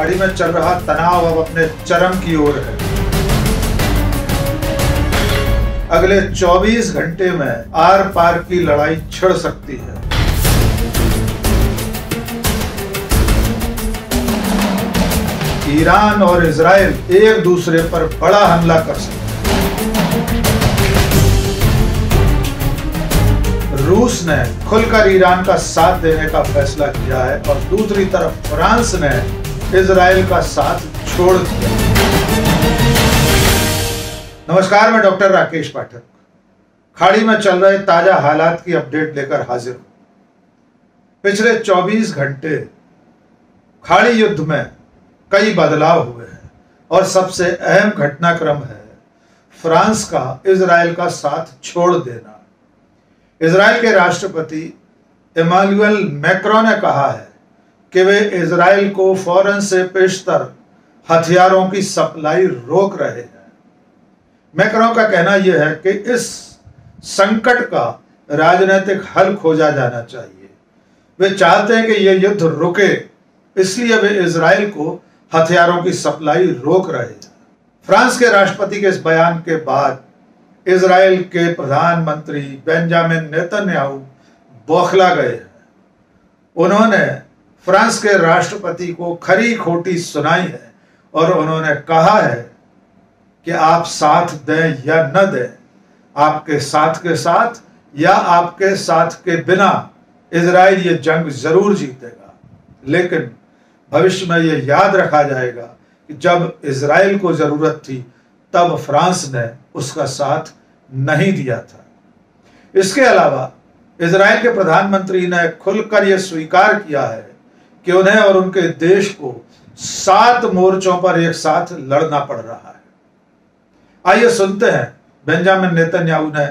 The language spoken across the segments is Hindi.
खाड़ी में चल रहा तनाव अब अपने चरम की ओर है। अगले 24 घंटे में आर पार की लड़ाई छिड़ सकती है। ईरान और इजराइल एक दूसरे पर बड़ा हमला कर सकते हैं। रूस ने खुलकर ईरान का साथ देने का फैसला किया है और दूसरी तरफ फ्रांस ने इजराइल का साथ छोड़ दिया। नमस्कार, मैं डॉक्टर राकेश पाठक खाड़ी में चल रहे ताजा हालात की अपडेट लेकर हाजिर हूं। पिछले 24 घंटे खाड़ी युद्ध में कई बदलाव हुए हैं और सबसे अहम घटनाक्रम है फ्रांस का इजराइल का साथ छोड़ देना। इजराइल के राष्ट्रपति इमानुएल मैक्रोन ने कहा है कि वे इजराइल को फौरन से पेशतर हथियारों की सप्लाई रोक रहे हैं। मैक्रोन का कहना यह है कि इस संकट का राजनीतिक हल खोजा जाना चाहिए। वे चाहते हैं कि यह युद्ध रुके, इसलिए वे इजराइल को हथियारों की सप्लाई रोक रहे हैं। फ्रांस के राष्ट्रपति के इस बयान के बाद इजराइल के प्रधानमंत्री बेंजामिन नेतन्याहू बौखला गए हैं। उन्होंने फ्रांस के राष्ट्रपति को खरी खोटी सुनाई है और उन्होंने कहा है कि आप साथ दें या न दें, आपके साथ के साथ या आपके साथ के बिना इजराइल ये जंग जरूर जीतेगा। लेकिन भविष्य में यह याद रखा जाएगा कि जब इजराइल को जरूरत थी तब फ्रांस ने उसका साथ नहीं दिया था। इसके अलावा इजराइल के प्रधानमंत्री ने खुलकर यह स्वीकार किया है कि उन्हें और उनके देश को 7 मोर्चों पर एक साथ लड़ना पड़ रहा है। आइए सुनते हैं बेंजामिन नेतन्याहू ने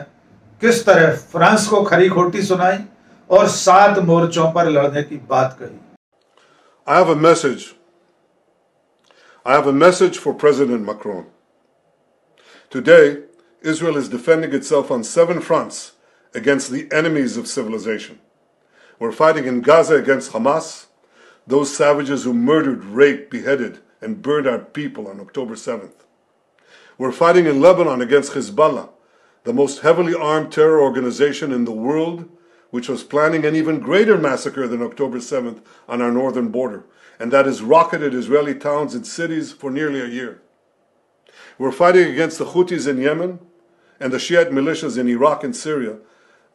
किस तरह फ्रांस को खरी खोटी सुनाई और 7 मोर्चों पर लड़ने की बात कही। I have a message for President Macron. Today, Israel is defending itself on 7 fronts against the enemies of civilization. We're fighting in Gaza against Hamas, those savages who murdered, raped, beheaded, and burned our people on October 7th. We're fighting in Lebanon against Hezbollah, the most heavily armed terror organization in the world, which was planning an even greater massacre than October 7th on our northern border, and that has rocketed Israeli towns and cities for nearly a year. We're fighting against the Houthis in Yemen and the Shiite militias in Iraq and Syria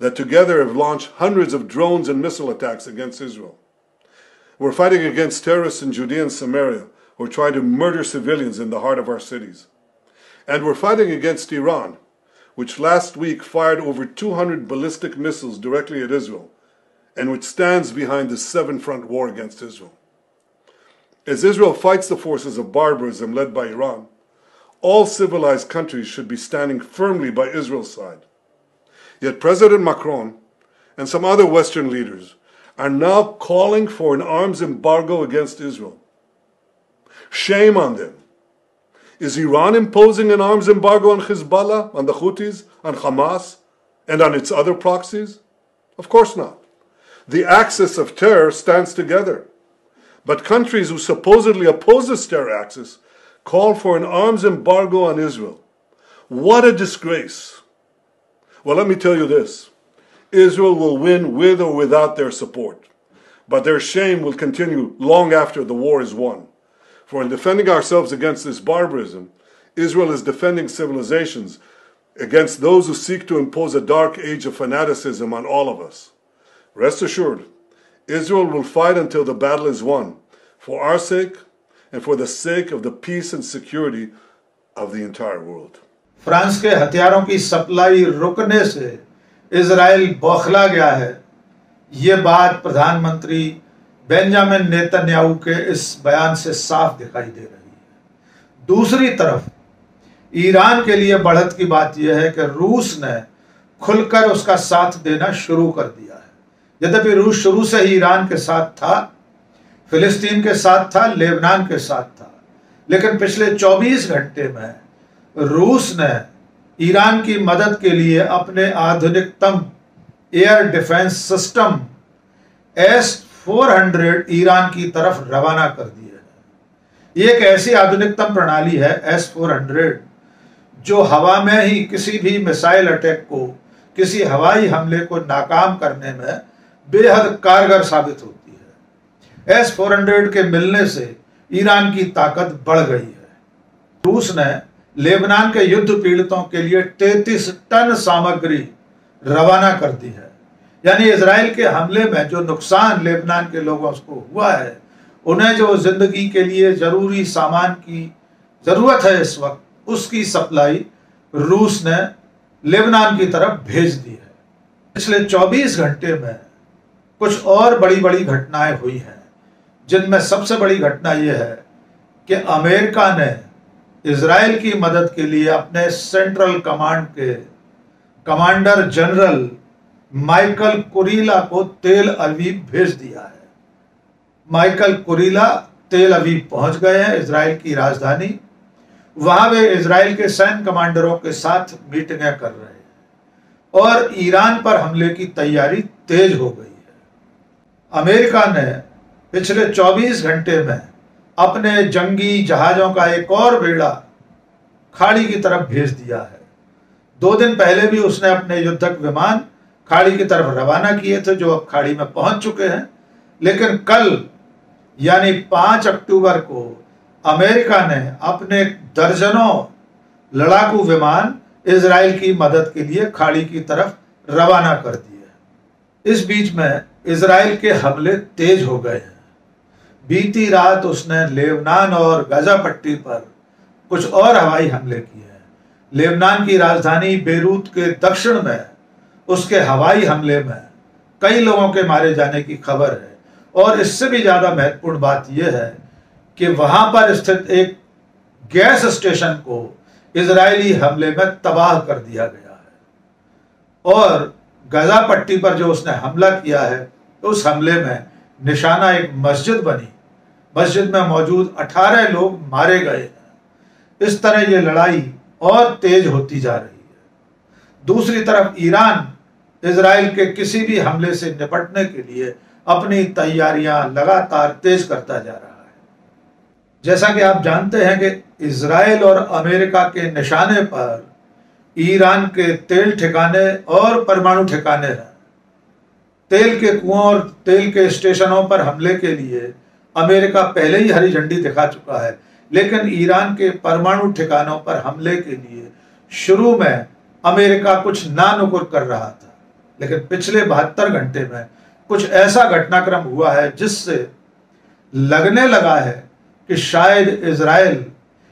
that together have launched hundreds of drones and missile attacks against Israel. We're fighting against terrorists in Judea and Samaria who are trying to murder civilians in the heart of our cities. And we're fighting against Iran, which last week fired over 200 ballistic missiles directly at Israel, and which stands behind the 7-front war against Israel. As Israel fights the forces of barbarism led by Iran, all civilized countries should be standing firmly by Israel's side. Yet President Macron and some other Western leaders are now calling for an arms embargo against Israel. Shame on them. Is Iran imposing an arms embargo on Hezbollah, on the Houthis, on Hamas, and on its other proxies? Of course not. The axis of terror stands together. But countries who supposedly oppose this terror axis call for an arms embargo on Israel. What a disgrace. Well, let me tell you this. Israel will win with or without their support. But their shame will continue long after the war is won. For in defending ourselves against this barbarism, Israel is defending civilizations against those who seek to impose a dark age of fanaticism on all of us. Rest assured, Israel will fight until the battle is won, for our sake and for the sake of the peace and security of the entire world. France के हथियारों की सप्लाई रुकने से इजराइल बौखला गया है। ये बात प्रधानमंत्री बेंजामिन नेतन्याहू के इस बयान से साफ दिखाई दे रही है। दूसरी तरफ ईरान के लिए बढ़त की बात यह है कि रूस ने खुलकर उसका साथ देना शुरू कर दिया है। यद्यपि रूस शुरू से ही ईरान के साथ था, फिलिस्तीन के साथ था, लेबनान के साथ था, लेकिन पिछले 24 घंटे में रूस ने ईरान की मदद के लिए अपने आधुनिकतम air defence system S-400 Iran की तरफ रवाना कर दिए हैं। ये एक ऐसी आधुनिकतम प्रणाली है S-400 जो हवा में ही किसी भी मिसाइल अटैक को, किसी हवाई हमले को नाकाम करने में बेहद कारगर साबित होती है। S-400 के मिलने से ईरान की ताकत बढ़ गई है। रूस ने लेबनान के युद्ध पीड़ितों के लिए 33 टन सामग्री रवाना कर दी है। यानी इजराइल के हमले में जो नुकसान लेबनान के लोगों को हुआ है, उन्हें जो जिंदगी के लिए जरूरी सामान की जरूरत है इस वक्त, उसकी सप्लाई रूस ने लेबनान की तरफ भेज दी है। पिछले 24 घंटे में कुछ और बड़ी बड़ी घटनाएं हुई हैं, जिनमें सबसे बड़ी घटना यह है कि अमेरिका ने इजराइल की मदद के लिए अपने सेंट्रल कमांड के कमांडर जनरल माइकल कुरीला को तेल अवीव भेज दिया है। माइकल कुरीला तेल अवीव पहुंच गए हैं, इजराइल की राजधानी। वहां वे इजराइल के सैन्य कमांडरों के साथ मीटिंगें कर रहे हैं और ईरान पर हमले की तैयारी तेज हो गई है। अमेरिका ने पिछले 24 घंटे में अपने जंगी जहाजों का एक और बेड़ा खाड़ी की तरफ भेज दिया है। 2 दिन पहले भी उसने अपने युद्धक विमान खाड़ी की तरफ रवाना किए थे, जो अब खाड़ी में पहुंच चुके हैं। लेकिन कल यानी 5 अक्टूबर को अमेरिका ने अपने दर्जनों लड़ाकू विमान इजराइल की मदद के लिए खाड़ी की तरफ रवाना कर दिए। इस बीच में इजराइल के हमले तेज हो गए हैं। बीती रात उसने लेबनान और गाजा पट्टी पर कुछ और हवाई हमले किए हैं। लेबनान की राजधानी बेरूत के दक्षिण में उसके हवाई हमले में कई लोगों के मारे जाने की खबर है। और इससे भी ज्यादा महत्वपूर्ण बात यह है कि वहां पर स्थित एक गैस स्टेशन को इजरायली हमले में तबाह कर दिया गया है। और गाजा पट्टी पर जो उसने हमला किया है, उस हमले में निशाना एक मस्जिद बनी। मस्जिद में मौजूद 18 लोग मारे गए हैं। इस तरह ये लड़ाई और तेज होती जा रही है। दूसरी तरफ ईरान इजराइल के किसी भी हमले से निपटने के लिए अपनी तैयारियां लगातार तेज करता जा रहा है। जैसा कि आप जानते हैं कि इजराइल और अमेरिका के निशाने पर ईरान के तेल ठिकाने और परमाणु ठिकाने हैं। तेल के कुओं और तेल के स्टेशनों पर हमले के लिए अमेरिका पहले ही हरी झंडी दिखा चुका है, लेकिन ईरान के परमाणु ठिकानों पर हमले के लिए शुरू में अमेरिका कुछ नानुकुर कर रहा था। लेकिन पिछले 72 घंटे में कुछ ऐसा घटनाक्रम हुआ है जिससे लगने लगा है कि शायद इजराइल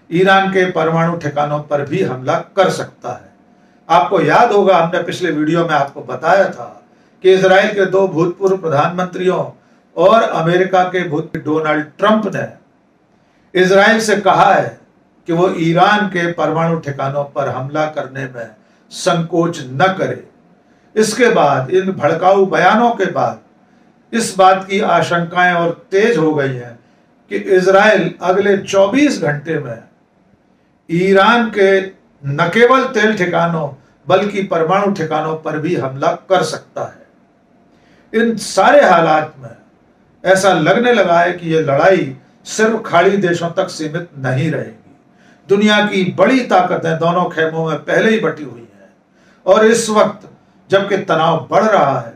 ईरान के परमाणु ठिकानों पर भी हमला कर सकता है। आपको याद होगा, हमने पिछले वीडियो में आपको बताया था कि इजराइल के 2 भूतपूर्व प्रधानमंत्रियों और अमेरिका के भूतपूर्व डोनाल्ड ट्रंप ने इजराइल से कहा है कि वो ईरान के परमाणु ठिकानों पर हमला करने में संकोच न करे। इसके बाद, इन भड़काऊ बयानों के बाद, इस बात की आशंकाएं और तेज हो गई हैं कि इजराइल अगले 24 घंटे में ईरान के न केवल तेल ठिकानों बल्कि परमाणु ठिकानों पर भी हमला कर सकता है। इन सारे हालात में ऐसा लगने लगा है कि यह लड़ाई सिर्फ खाड़ी देशों तक सीमित नहीं रहेगी। दुनिया की बड़ी ताकतें दोनों खेमों में पहले ही बटी हुई हैं और इस वक्त जबकि तनाव बढ़ रहा है,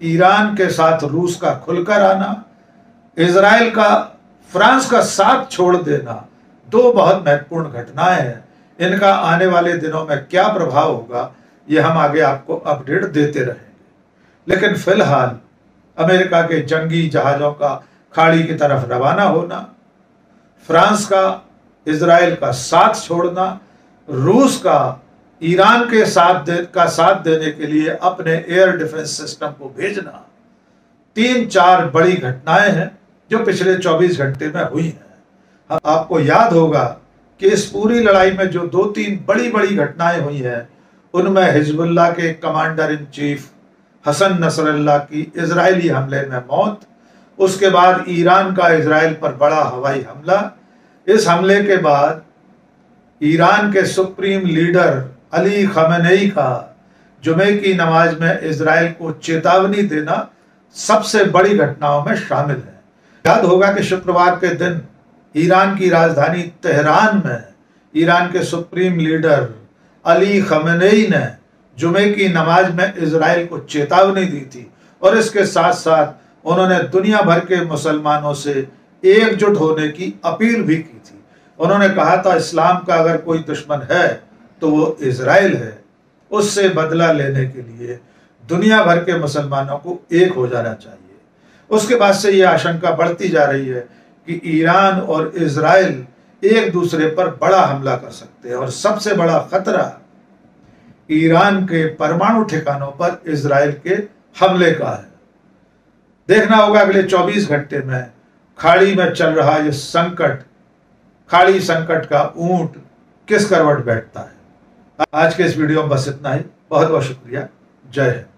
ईरान के साथ रूस का खुलकर आना, इजराइल का फ्रांस का साथ छोड़ देना, 2 बहुत महत्वपूर्ण घटनाएं हैं। इनका आने वाले दिनों में क्या प्रभाव होगा, ये हम आगे आपको अपडेट देते रहेंगे। लेकिन फिलहाल अमेरिका के जंगी जहाजों का खाड़ी की तरफ रवाना होना, फ्रांस का इजराइल का साथ छोड़ना, रूस का ईरान के साथ देने के लिए अपने एयर डिफेंस सिस्टम को भेजना, 3-4 बड़ी घटनाएं हैं जो पिछले 24 घंटे में हुई हैं। आपको याद होगा कि इस पूरी लड़ाई में जो 2-3 बड़ी बड़ी घटनाएं हुई हैं, उनमें हिजबुल्लाह के commander in chief Hassan Nasrallah की इजरायली हमले में मौत, उसके बाद ईरान का इजराइल पर बड़ा हवाई हमला, इस हमले के बाद ईरान के सुप्रीम लीडर अली खमेनेई का जुमे की नमाज में इजराइल को चेतावनी देना सबसे बड़ी घटनाओं में शामिल है। याद होगा कि शुक्रवार के दिन ईरान की राजधानी तेहरान में ईरान के सुप्रीम लीडर अली खमेनेई ने जुमे की नमाज में इजराइल को चेतावनी दी थी और इसके साथ साथ उन्होंने दुनिया भर के मुसलमानों से एकजुट होने की अपील भी की थी। उन्होंने कहा था इस्लाम का अगर कोई दुश्मन है तो वो इजराइल है, उससे बदला लेने के लिए दुनिया भर के मुसलमानों को एक हो जाना चाहिए। उसके बाद से ये आशंका बढ़ती जा रही है कि ईरान और इजराइल एक दूसरे पर बड़ा हमला कर सकते हैं और सबसे बड़ा खतरा ईरान के परमाणु ठिकानों पर इजराइल के हमले का है। देखना होगा अगले 24 घंटे में खाड़ी में चल रहा ये संकट, खाड़ी संकट का ऊंट किस करवट बैठता है। आज के इस वीडियो में बस इतना ही। बहुत बहुत शुक्रिया। जय हिंद।